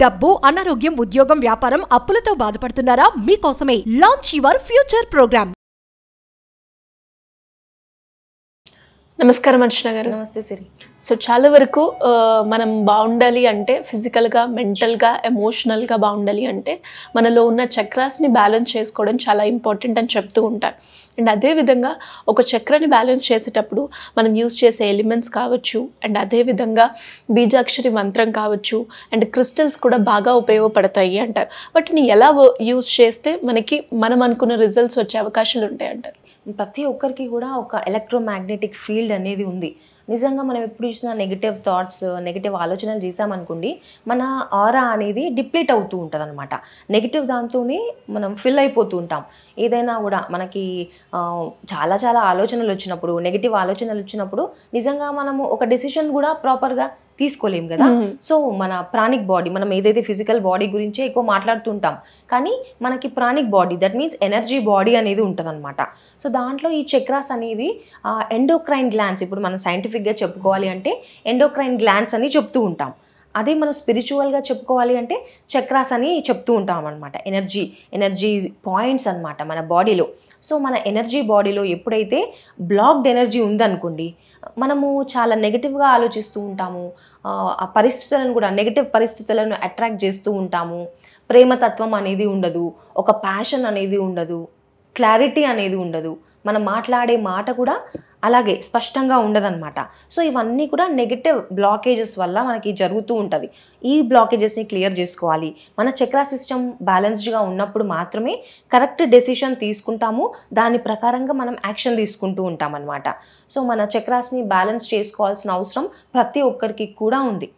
డబ్బు, అనారోగ్యం, ఉద్యోగం, వ్యాపారం, అప్పులతో బాధపడుతున్నారా? మీకోసమే లాంచ్ యువర్ ఫ్యూచర్ ప్రోగ్రామ్. నమస్కారం అర్చన గారు. నమస్తే సిరి. సో చాలా వరకు మనం బాగుండాలి అంటే ఫిజికల్గా, మెంటల్గా, ఎమోషనల్గా బాగుండాలి అంటే మనలో ఉన్న చక్రాస్ని బ్యాలెన్స్ చేసుకోవడం చాలా ఇంపార్టెంట్ అని చెప్తూ ఉంటారు. అండ్ అదేవిధంగా ఒక చక్రాన్ని బ్యాలెన్స్ చేసేటప్పుడు మనం యూజ్ చేసే ఎలిమెంట్స్ కావచ్చు, అండ్ అదేవిధంగా బీజాక్షరి మంత్రం కావచ్చు, అండ్ క్రిస్టల్స్ కూడా బాగా ఉపయోగపడతాయి అంటారు. వాటిని ఎలా యూజ్ చేస్తే మనకి మనం అనుకున్న రిజల్ట్స్ వచ్చే అవకాశాలు ఉంటాయి అంటారు? ప్రతి ఒక్కరికి కూడా ఒక ఎలక్ట్రోమాగ్నెటిక్ ఫీల్డ్ అనేది ఉంది. నిజంగా మనం ఎప్పుడు చూసినా నెగిటివ్ థాట్స్, నెగిటివ్ ఆలోచనలు చేసామనుకోండి, మన ఆరా అనేది డిప్లీట్ అవుతూ ఉంటుంది అనమాట. నెగిటివ్ దాంతోనే మనం ఫిల్ అయిపోతూ ఉంటాం. ఏదైనా కూడా మనకి చాలా చాలా ఆలోచనలు వచ్చినప్పుడు, నెగిటివ్ ఆలోచనలు వచ్చినప్పుడు నిజంగా మనము ఒక డెసిషన్ కూడా ప్రాపర్గా తీసుకోలేం కదా. సో మన ప్రాణిక్ బాడీ, మనం ఏదైతే ఫిజికల్ బాడీ గురించే ఎక్కువ మాట్లాడుతుంటాం, కానీ మనకి pranic body, that means energy body అనేది ఉంటుంది అనమాట. సో దాంట్లో ఈ చక్రాస్ అనేవి ఎండోక్రైన్ గ్లాండ్స్, ఇప్పుడు మనం సైంటిఫిక్గా చెప్పుకోవాలి అంటే ఎండోక్రైన్ గ్లాండ్స్ అని చెప్తూ ఉంటాం. అదే మనం స్పిరిచువల్గా చెప్పుకోవాలి అంటే చక్రాస్ అని చెప్తూ ఉంటాం అనమాట. ఎనర్జీ పాయింట్స్ అనమాట మన బాడీలో. సో మన ఎనర్జీ బాడీలో ఎప్పుడైతే బ్లాక్డ్ ఎనర్జీ ఉందనుకోండి, మనము చాలా నెగిటివ్గా ఆలోచిస్తూ ఉంటాము. ఆ పరిస్థితులను కూడా, నెగిటివ్ పరిస్థితులను అట్రాక్ట్ చేస్తూ ఉంటాము. ప్రేమతత్వం అనేది ఉండదు, ఒక ప్యాషన్ అనేది ఉండదు, క్లారిటీ అనేది ఉండదు, మనం మాట్లాడే మాట కూడా అలాగే స్పష్టంగా ఉండదన్నమాట. సో ఇవన్నీ కూడా నెగిటివ్ బ్లాకేజెస్ వల్ల మనకి జరుగుతూ ఉంటుంది. ఈ బ్లాకేజెస్ని క్లియర్ చేసుకోవాలి. మన చక్రా సిస్టమ్ బ్యాలెన్స్డ్గా ఉన్నప్పుడు మాత్రమే కరెక్ట్ డెసిషన్ తీసుకుంటాము, దాని ప్రకారంగా మనం యాక్షన్ తీసుకుంటూ ఉంటాం అన్నమాట. సో మన చక్రాస్ని బ్యాలెన్స్ చేసుకోవాల్సిన అవసరం ప్రతి ఒక్కరికి కూడా ఉంది.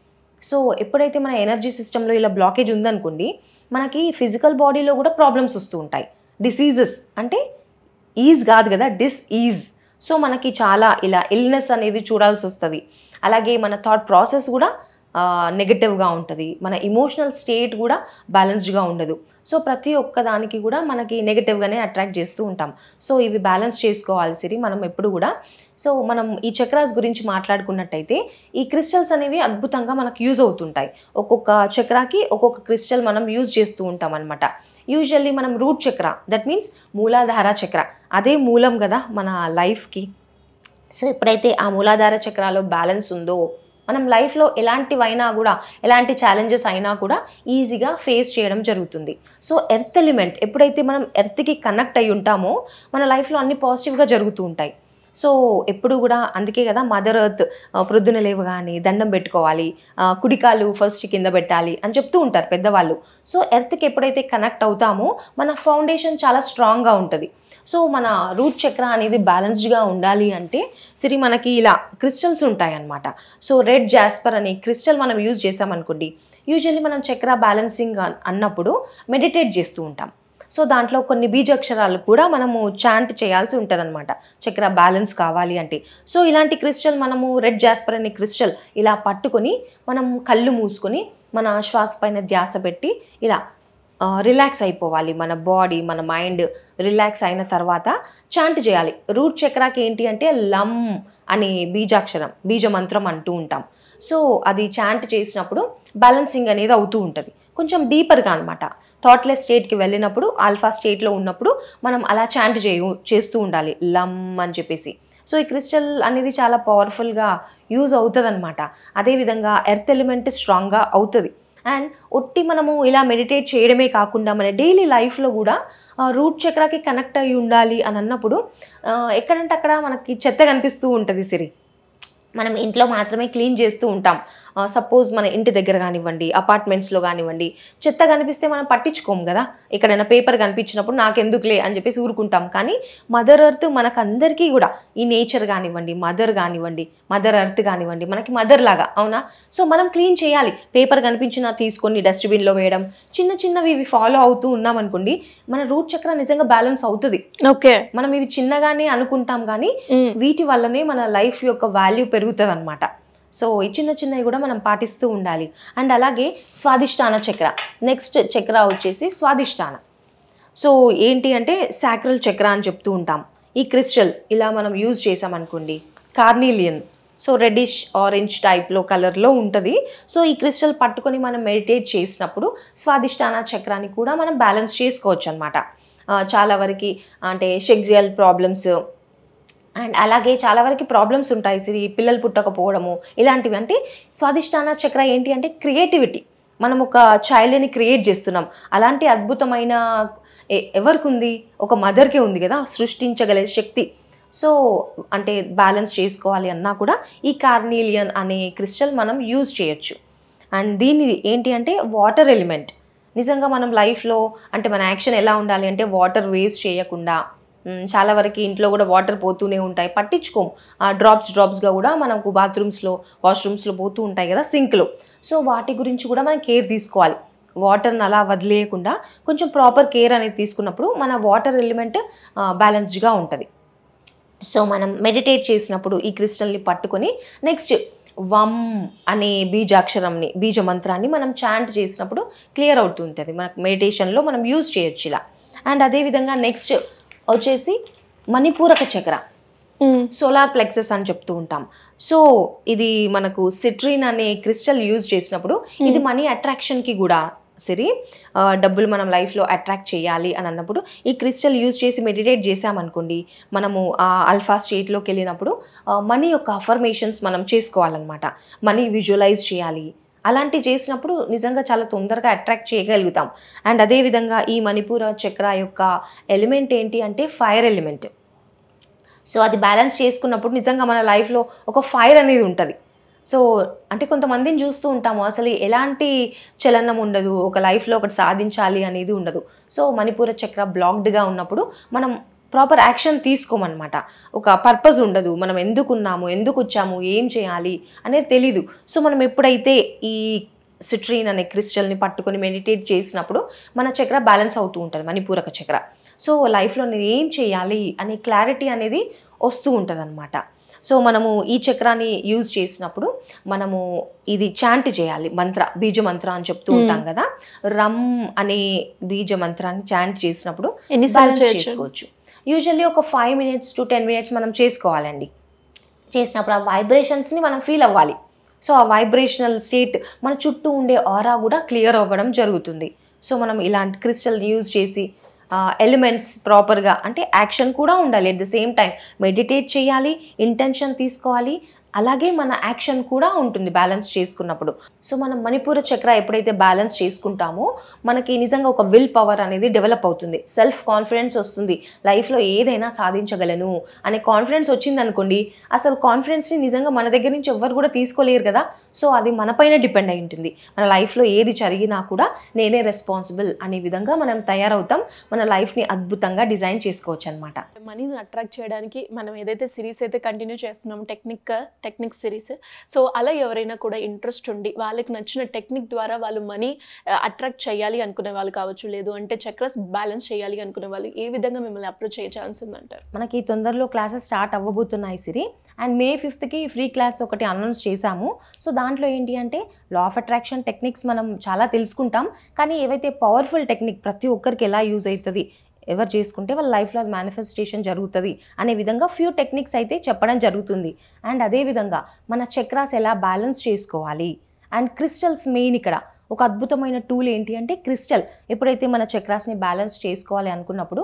సో ఎప్పుడైతే మన ఎనర్జీ సిస్టంలో ఇలా బ్లాకేజ్ ఉందనుకోండి, మనకి ఫిజికల్ బాడీలో కూడా ప్రాబ్లమ్స్ వస్తూ ఉంటాయి. డిసీజెస్ అంటే ఈజ్ కాదు కదా, డిస్ఈజ్. సో మనకి చాలా ఇలా ఇల్నెస్ అనేది చూడాల్సి వస్తుంది. అలాగే మన థాట్ ప్రాసెస్ కూడా నెగటివ్గా ఉంటుంది. మన ఇమోషనల్ స్టేట్ కూడా బ్యాలెన్స్డ్గా ఉండదు. సో ప్రతి ఒక్క దానికి కూడా మనకి నెగటివ్గానే అట్రాక్ట్ చేస్తూ ఉంటాం. సో ఇవి బ్యాలెన్స్ చేసుకోవాలి సిరి మనం ఎప్పుడు కూడా. సో మనం ఈ చక్రాస్ గురించి మాట్లాడుకున్నట్టయితే ఈ క్రిస్టల్స్ అనేవి అద్భుతంగా మనకు యూజ్ అవుతుంటాయి. ఒక్కొక్క చక్రాకి ఒక్కొక్క క్రిస్టల్ మనం యూజ్ చేస్తూ ఉంటాం అనమాట. యూజువల్లీ మనం రూట్ చక్ర, దట్ మీన్స్ మూలాధార చక్ర, అదే మూలం కదా మన లైఫ్కి. సో ఎప్పుడైతే ఆ మూలాధార చక్రాలో బ్యాలెన్స్ ఉందో, మనం లైఫ్లో ఎలాంటివైనా కూడా, ఎలాంటి ఛాలెంజెస్ అయినా కూడా ఈజీగా ఫేస్ చేయడం జరుగుతుంది. సో ఎర్త్ ఎలిమెంట్ ఎప్పుడైతే మనం ఎర్త్కి కనెక్ట్ అయి ఉంటామో, మన లైఫ్లో అన్ని పాజిటివ్గా జరుగుతూ ఉంటాయి. సో ఎప్పుడు కూడా అందుకే కదా మదర్ ఎర్త్ ప్రొద్దున లేవగానే దండం పెట్టుకోవాలి, కుడికాలు ఫస్ట్ కింద పెట్టాలి అని చెప్తూ ఉంటారు పెద్దవాళ్ళు. సో ఎర్త్కి ఎప్పుడైతే కనెక్ట్ అవుతామో మన ఫౌండేషన్ చాలా స్ట్రాంగ్గా ఉంటుంది. సో మన రూట్ చక్ర అనేది బ్యాలెన్స్డ్గా ఉండాలి అంటే సిరి మనకి ఇలా క్రిస్టల్స్ ఉంటాయి అన్నమాట. సో రెడ్ జాస్పర్ అనే క్రిస్టల్ మనం యూజ్ చేసామనుకోండి, యూజువల్లీ మనం చక్ర బ్యాలెన్సింగ్ అన్నప్పుడు మెడిటేట్ చేస్తూ ఉంటాం. సో దాంట్లో కొన్ని బీజాక్షరాలు కూడా మనము చాంట్ చేయాల్సి ఉంటుంది అనమాట, చక్ర బ్యాలెన్స్ కావాలి అంటే. సో ఇలాంటి క్రిస్టల్ మనము రెడ్ జాస్పర్ అనే క్రిస్టల్ ఇలా పట్టుకొని మనం కళ్ళు మూసుకొని మన శ్వాస పైన ధ్యాస పెట్టి ఇలా రిలాక్స్ అయిపోవాలి. మన బాడీ, మన మైండ్ రిలాక్స్ అయిన తర్వాత చాంట్ చేయాలి. రూట్ చక్రాకి ఏంటి అంటే లమ్ అనే బీజాక్షరం, బీజమంత్రం అంటూ ఉంటాం. సో అది చాంట్ చేసినప్పుడు బ్యాలెన్సింగ్ అనేది అవుతూ ఉంటుంది, కొంచెం డీపర్గా అనమాట. థాట్లెస్ స్టేట్కి వెళ్ళినప్పుడు, ఆల్ఫా స్టేట్లో ఉన్నప్పుడు మనం అలా చాంట్ చేస్తూ ఉండాలి, లమ్ అని చెప్పేసి. సో ఈ క్రిస్టల్ అనేది చాలా పవర్ఫుల్గా యూజ్ అవుతుంది అనమాట. అదేవిధంగా ఎర్త్ ఎలిమెంట్ స్ట్రాంగ్గా అవుతుంది. అండ్ ఒట్టి మనము ఇలా మెడిటేట్ చేయడమే కాకుండా మన డైలీ లైఫ్లో కూడా రూట్ చక్రాకి కనెక్ట్ అయి ఉండాలి అని అన్నప్పుడు ఎక్కడంటే అక్కడ మనకి చెత్త కనిపిస్తూ ఉంటుంది సిరి. మనం ఇంట్లో మాత్రమే క్లీన్ చేస్తూ ఉంటాం. సపోజ్ మన ఇంటి దగ్గర కానివ్వండి, అపార్ట్మెంట్స్లో కానివ్వండి, చెత్త కనిపిస్తే మనం పట్టించుకోము కదా. ఎక్కడైనా పేపర్ కనిపించినప్పుడు నాకెందుకులే అని చెప్పేసి ఊరుకుంటాం. కానీ మదర్ ఎర్త్ మనకందరికీ కూడా, ఈ నేచర్ కానివ్వండి, మదర్ కానివ్వండి, మదర్ ఎర్త్ కానివ్వండి, మనకి మదర్ లాగా, అవునా? సో మనం క్లీన్ చేయాలి. పేపర్ కనిపించినా తీసుకొని డస్ట్బిన్లో వేయడం, చిన్న చిన్నవి ఇవి ఫాలో అవుతూ ఉన్నాం అనుకోండి, మన రూట్ చక్ర నిజంగా బ్యాలెన్స్ అవుతుంది. ఓకే, మనం ఇవి చిన్నగానే అనుకుంటాం కానీ వీటి వల్లనే మన లైఫ్ యొక్క వాల్యూ పెరుగుతుంది అనమాట. సో ఈ చిన్న చిన్నవి కూడా మనం పాటిస్తూ ఉండాలి. అండ్ అలాగే స్వాదిష్టాన చక్ర, నెక్స్ట్ చక్ర వచ్చేసి స్వాదిష్టాన. సో ఏంటి అంటే సాక్రల్ చక్ర అని చెప్తూ ఉంటాం. ఈ క్రిస్టల్ ఇలా మనం యూజ్ చేసామనుకోండి, కార్నీలియన్. సో రెడ్డిష్ ఆరెంజ్ టైప్లో కలర్లో ఉంటుంది. సో ఈ క్రిస్టల్ పట్టుకొని మనం మెడిటేట్ చేసినప్పుడు స్వాదిష్టాన చక్రాన్ని కూడా మనం బ్యాలెన్స్ చేసుకోవచ్చు అనమాట. చాలా వరకు అంటే సెక్సువల్ ప్రాబ్లమ్స్ అండ్ అలాగే చాలా వరకు ప్రాబ్లమ్స్ ఉంటాయి సిరి, పిల్లలు పుట్టకపోవడము ఇలాంటివి. అంటే స్వాదిష్టాన చక్ర ఏంటి అంటే క్రియేటివిటీ, మనం ఒక చైల్డ్ని క్రియేట్ చేస్తున్నాం. అలాంటి అద్భుతమైన ఎవరికి ఉంది, ఒక మదర్కే ఉంది కదా సృష్టించగల శక్తి. సో అంటే బ్యాలెన్స్ చేసుకోవాలి అన్నా కూడా ఈ కార్నీలియన్ అనే క్రిస్టల్ మనం యూజ్ చేయొచ్చు. అండ్ దీన్ని ఏంటి అంటే వాటర్ ఎలిమెంట్. నిజంగా మనం లైఫ్లో అంటే మన యాక్షన్ ఎలా ఉండాలి అంటే వాటర్ వేస్ట్ చేయకుండా, చాలా వరకు ఇంట్లో కూడా వాటర్ పోతూనే ఉంటాయి, పట్టించుకోము. డ్రాప్స్గా కూడా మనకు బాత్రూమ్స్లో వాష్రూమ్స్లో పోతూ ఉంటాయి కదా సింక్లో. సో వాటి గురించి కూడా మనం కేర్ తీసుకోవాలి. వాటర్ని అలా వదిలేయకుండా కొంచెం ప్రాపర్ కేర్ అనేది తీసుకున్నప్పుడు మన వాటర్ ఎలిమెంట్ బ్యాలెన్స్డ్గా ఉంటుంది. సో మనం మెడిటేట్ చేసినప్పుడు ఈ క్రిస్టల్ని పట్టుకొని నెక్స్ట్ వమ్ అనే బీజ మంత్రాన్ని మనం చాంట్ చేసినప్పుడు క్లియర్ అవుతుంటుంది. మనకు మెడిటేషన్లో మనం యూజ్ చేయొచ్చు ఇలా. అండ్ అదేవిధంగా నెక్స్ట్ వచ్చేసి మణిపూరక చక్ర, సోలార్ ప్లెక్సెస్ అని చెప్తూ ఉంటాం. సో ఇది మనకు సిట్రిన్ అనే క్రిస్టల్ యూజ్ చేసినప్పుడు ఇది మనీ అట్రాక్షన్కి కూడా సరే, డబ్బులు మనం లైఫ్లో అట్రాక్ట్ చేయాలి అని అన్నప్పుడు ఈ క్రిస్టల్ యూజ్ చేసి మెడిటేట్ చేసామనుకోండి, మనము ఆ అల్ఫా స్టేట్లోకి వెళ్ళినప్పుడు మనీ యొక్క అఫర్మేషన్స్ మనం చేసుకోవాలన్నమాట. మనీ విజువలైజ్ చేయాలి. అలాంటివి చేసినప్పుడు నిజంగా చాలా తొందరగా అట్రాక్ట్ చేయగలుగుతాం. అండ్ అదేవిధంగా ఈ మణిపూర చక్ర యొక్క ఎలిమెంట్ ఏంటి అంటే ఫైర్ ఎలిమెంట్. సో అది బ్యాలెన్స్ చేసుకున్నప్పుడు నిజంగా మన లైఫ్లో ఒక ఫైర్ అనేది ఉంటుంది. సో అంటే కొంతమందిని చూస్తూ ఉంటాము, అసలు ఎలాంటి చలనం ఉండదు, ఒక లైఫ్లో ఒకటి సాధించాలి అనేది ఉండదు. సో మణిపూర చక్ర బ్లాక్డ్గా ఉన్నప్పుడు మనం ప్రాపర్ యాక్షన్ తీసుకోమన్నమాట. ఒక పర్పస్ ఉండదు, మనం ఎందుకు ఉన్నాము, ఎందుకు వచ్చాము, ఏం చేయాలి అనేది తెలీదు. సో మనం ఎప్పుడైతే ఈ సిట్రిన్ అనే క్రిస్టల్ని పట్టుకొని మెడిటేట్ చేసినప్పుడు మన చక్ర బ్యాలెన్స్ అవుతూ ఉంటుంది, మణిపూరక చక్ర. సో లైఫ్లో నేను ఏం చేయాలి అనే క్లారిటీ అనేది వస్తూ ఉంటుంది అనమాట. సో మనము ఈ చక్రాన్ని యూజ్ చేసినప్పుడు మనము ఇది చాంట్ చేయాలి, బీజ మంత్ర అని చెప్తూ ఉంటాం కదా. రమ్ అనే బీజ మంత్రాన్ని చాంట్ చేసినప్పుడు బ్యాలెన్స్ చేసుకోవచ్చు. యూజువల్లీ ఒక 5 minutes to 10 minutes మనం చేసుకోవాలండి. చేసినప్పుడు ఆ వైబ్రేషన్స్ని మనం ఫీల్ అవ్వాలి. సో ఆ వైబ్రేషనల్ స్టేట్ మన చుట్టూ ఉండే ఆరా కూడా క్లియర్ అవ్వడం జరుగుతుంది. సో మనం ఇలాంటి క్రిస్టల్ యూజ్ చేసి ఎలిమెంట్స్ ప్రాపర్గా అంటే యాక్షన్ కూడా ఉండాలి. At the same time meditate చేయాలి, ఇంటెన్షన్ తీసుకోవాలి, అలాగే మన యాక్షన్ కూడా ఉంటుంది బ్యాలెన్స్ చేసుకున్నప్పుడు. సో మనం మణిపూర చక్ర ఎప్పుడైతే బ్యాలెన్స్ చేసుకుంటామో మనకి నిజంగా ఒక విల్ పవర్ అనేది డెవలప్ అవుతుంది, సెల్ఫ్ కాన్ఫిడెన్స్ వస్తుంది. లైఫ్లో ఏదైనా సాధించగలను అనే కాన్ఫిడెన్స్ వచ్చిందనుకోండి, అసలు కాన్ఫిడెన్స్ని నిజంగా మన దగ్గర నుంచి ఎవ్వరు కూడా తీసుకోలేరు కదా. సో అది మనపైన డిపెండ్ అయి ఉంటుంది. మన లైఫ్లో ఏది జరిగినా కూడా నేనే రెస్పాన్సిబుల్ అనే విధంగా మనం తయారవుతాం. మన లైఫ్ని అద్భుతంగా డిజైన్ చేసుకోవచ్చు అనమాట. మనీని అట్రాక్ట్ చేయడానికి మనం ఏదైతే సిరీస్ అయితే కంటిన్యూ చేస్తున్నామో టెక్నిక్ సిరీస్, సో అలా ఎవరైనా కూడా ఇంట్రెస్ట్ ఉండి వాళ్ళకి నచ్చిన టెక్నిక్ ద్వారా వాళ్ళు మనీ అట్రాక్ట్ చేయాలి అనుకునే వాళ్ళు కావచ్చు, లేదు అంటే చక్రస్ బ్యాలెన్స్ చేయాలి అనుకునే వాళ్ళు ఏ విధంగా మిమ్మల్ని అప్రోచ్ అయ్యే ఛాన్స్ ఉందంటారు? మనకి తొందరలో క్లాసెస్ స్టార్ట్ అవ్వబోతున్నాయి Siri. And May 5th free class ఒకటి అనౌన్స్ చేశాము. సో దాంట్లో ఏంటి అంటే లా ఆఫ్ అట్రాక్షన్ టెక్నిక్స్ మనం చాలా తెలుసుకుంటాం. కానీ ఏవైతే పవర్ఫుల్ టెక్నిక్ ప్రతి ఒక్కరికి ఎలా యూజ్ అవుతుంది, ఎవరు చేసుకుంటే వాళ్ళ లైఫ్లో అది మేనిఫెస్టేషన్ జరుగుతుంది అనే విధంగా ఫ్యూ టెక్నిక్స్ అయితే చెప్పడం జరుగుతుంది. అండ్ అదేవిధంగా మన చక్రాస్ ఎలా బ్యాలెన్స్ చేసుకోవాలి అండ్ క్రిస్టల్స్ మెయిన్ ఇక్కడ ఒక అద్భుతమైన టూల్ ఏంటి అంటే క్రిస్టల్. ఎప్పుడైతే మన చక్రాస్ని బ్యాలెన్స్ చేసుకోవాలి అనుకున్నప్పుడు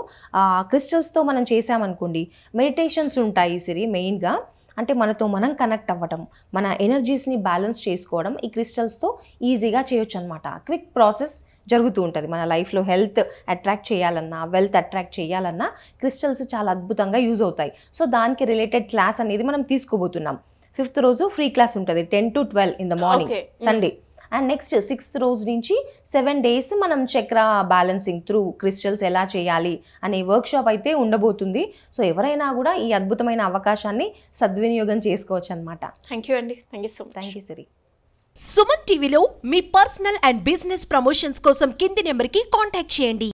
క్రిస్టల్స్తో మనం చేసామనుకోండి, మెడిటేషన్స్ ఉంటాయి సిరి. మెయిన్గా అంటే మనతో మనం కనెక్ట్ అవ్వటం, మన ఎనర్జీస్ని బ్యాలెన్స్ చేసుకోవడం ఈ క్రిస్టల్స్తో ఈజీగా చేయొచ్చు అనమాట. క్విక్ ప్రాసెస్ జరుగుతూ ఉంటుంది. మన లైఫ్లో హెల్త్ అట్రాక్ట్ చేయాలన్నా, వెల్త్ అట్రాక్ట్ చేయాలన్నా క్రిస్టల్స్ చాలా అద్భుతంగా యూజ్ అవుతాయి. సో దానికి రిలేటెడ్ క్లాస్ అనేది మనం తీసుకోబోతున్నాం. 5th రోజు ఫ్రీ క్లాస్ ఉంటుంది 10 to 12 in the morning, Sunday. And next 6th రోజు నుంచి 7 days మనం చక్ర బ్యాలెన్సింగ్ త్రూ క్రిస్టల్స్ ఎలా చేయాలి అనే వర్క్షాప్ అయితే ఉండబోతుంది. సో ఎవరైనా కూడా ఈ అద్భుతమైన అవకాశాన్ని సద్వినియోగం చేసుకోవచ్చు అనమాట. థ్యాంక్ యూ అండి. Thank you so much. Thank you Siri. Suman టీవీలో మీ పర్సనల్ అండ్ బిజినెస్ ప్రమోషన్స్ కోసం కింది నెంబర్కి కాంటాక్ట్ చేయండి.